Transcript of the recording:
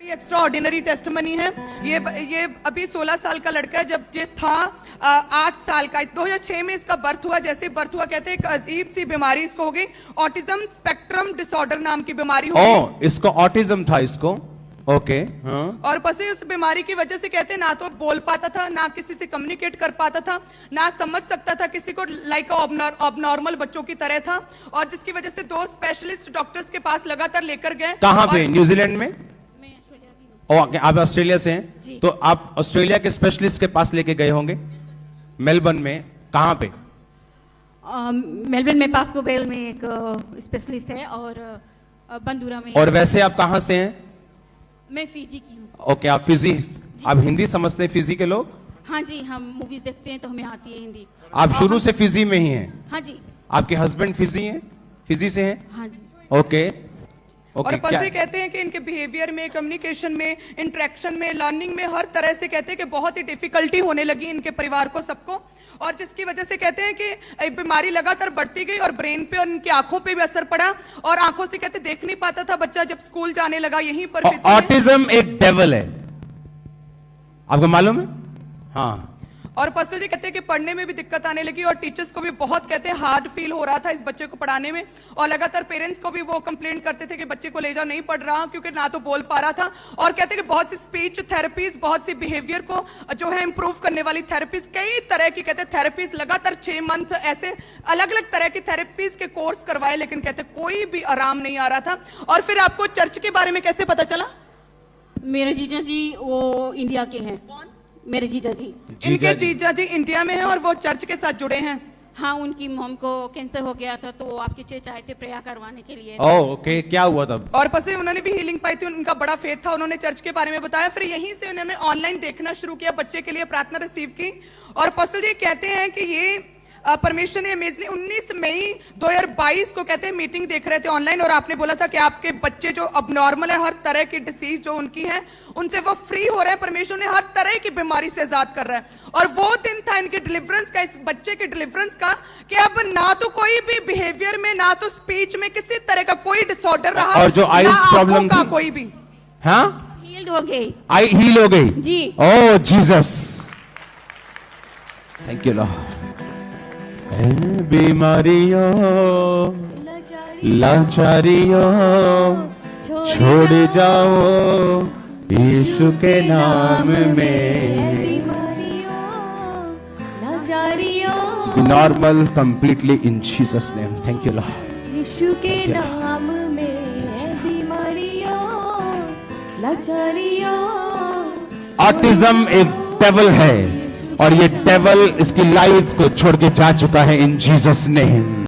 Extra ordinary testimony है। ये अभी 16 साल का लड़का है। जब ये था 8 साल का, 2006 में इसका बर्थ हुआ। जैसे बर्थ हुआ कहते हैं एक अजीब सी बीमारी इसको हो गई, ऑटिज्म स्पेक्ट्रम डिसऑर्डर नाम की बीमारी हो गई। इसको ऑटिज्म था इसको। ओके हाँ। और बस उस बीमारी की वजह से कहते हैं ना तो बोल पाता था, ना किसी से कम्युनिकेट कर पाता था, ना समझ सकता था किसी को, लाइक ऑबनॉर्मल बच्चों की तरह था। और जिसकी वजह से 2 स्पेशलिस्ट डॉक्टर्स के पास लगातार लेकर गए। कहां पे? न्यूजीलैंड में? ओके, आप ऑस्ट्रेलिया से हैं तो आप ऑस्ट्रेलिया के स्पेशलिस्ट के पास लेके गए होंगे। मेलबर्न में कहां पे? मेलबर्न में पास्कोवेल में एक स्पेशलिस्ट है और बंदूरा में। और वैसे आप कहां से हैं? मैं फिजी की हूँ। ओके, आप फिजी, आप हिंदी समझते हैं फिजी के लोग? हाँ जी, हम मूवीज देखते हैं तो हमें आती है हिंदी। आप शुरू से फिजी में ही हैं? हाँ जी। आपके हस्बैंड फिजी हैं? फिजी से हैं? हाँ जी। ओके। और पसे कहते हैं कि इनके बिहेवियर में, कम्युनिकेशन में, इंटरेक्शन में, लर्निंग में हर तरह से कहते हैं कि बहुत ही डिफिकल्टी होने लगी इनके परिवार को, सबको। और जिसकी वजह से कहते हैं कि बीमारी लगातार बढ़ती गई और ब्रेन पे और इनकी आंखों पे भी असर पड़ा। और आंखों से कहते देख नहीं पाता था बच्चा। जब स्कूल जाने लगा यहीं पर ऑटिज्म एक डेविल है, आपको मालूम है? हाँ। और पसल जी कहते हैं कि पढ़ने में भी दिक्कत आने लगी और टीचर्स को भी बहुत कहते हैं हार्ड फील हो रहा था इस बच्चे को पढ़ाने में। और लगातार पेरेंट्स को भी वो कंप्लेंट करते थे कि बच्चे को ले जाओ, नहीं पढ़ रहा क्योंकि ना तो बोल पा रहा था। और कहते हैं कि बहुत सी स्पीच थेरेपीज, बहुत सी बिहेवियर को जो है इंप्रूव करने वाली थेरेपीज, कई तरह की कहते हैं थेरेपीज, लगातार 6 मंथ ऐसे अलग अलग तरह की थेरेपीज के कोर्स करवाए, लेकिन कहते कोई भी आराम नहीं आ रहा था। और फिर आपको चर्च के बारे में कैसे पता चला? मेरे जीजा जी वो इंडिया के हैं। कौन? मेरे जीजा जी। इनके जीजा जी इंडिया में हैं और वो चर्च के साथ जुड़े हैं। हाँ, उनकी मॉम को कैंसर हो गया था तो आपके चर्च आए थे प्रेयर करवाने के लिए। ओके, क्या हुआ तब? और पसे उन्होंने भी हीलिंग पाई थी, उनका बड़ा फेथ था, उन्होंने चर्च के बारे में बताया। फिर यहीं से उन्होंने ऑनलाइन देखना शुरू किया, बच्चे के लिए प्रार्थना रिसीव की। और पसल जी कहते हैं कि ये परमेश्वर ने अमेजिंग 19 मई 2022 को कहते हैं मीटिंग देख रहे थे ऑनलाइन, और आपने बोला था कि आपके बच्चे जो अब नॉर्मल है, हर तरह की डिसीज जो उनकी है उनसे वो फ्री हो रहे हैं। परमेश्वर ने हर तरह की बीमारी से आजाद कर रहा है। और वो दिन था इनके डिलीवरेंस का, इस बच्चे के डिलीवरेंस का, कि अब ना तो कोई भी बिहेवियर में, ना तो स्पीच में किसी तरह का कोई डिसऑर्डर रहा, और जो आईज प्रॉब्लम का थी कोई भी, हाँ, हील्ड हो गई। आई हील हो गई जी। Oh Jesus, thank you Lord. बीमारियों लाचारियों छोड़ जाओ यीशु के नाम में। Normal completely in Jesus name, thank you Lord. Yeshu के नाम में बीमारियों लाचारियों। ऑटिज्म एक डेविल है और ये डेविल इसकी लाइफ को छोड़ के जा चुका है इन जीसस नेम।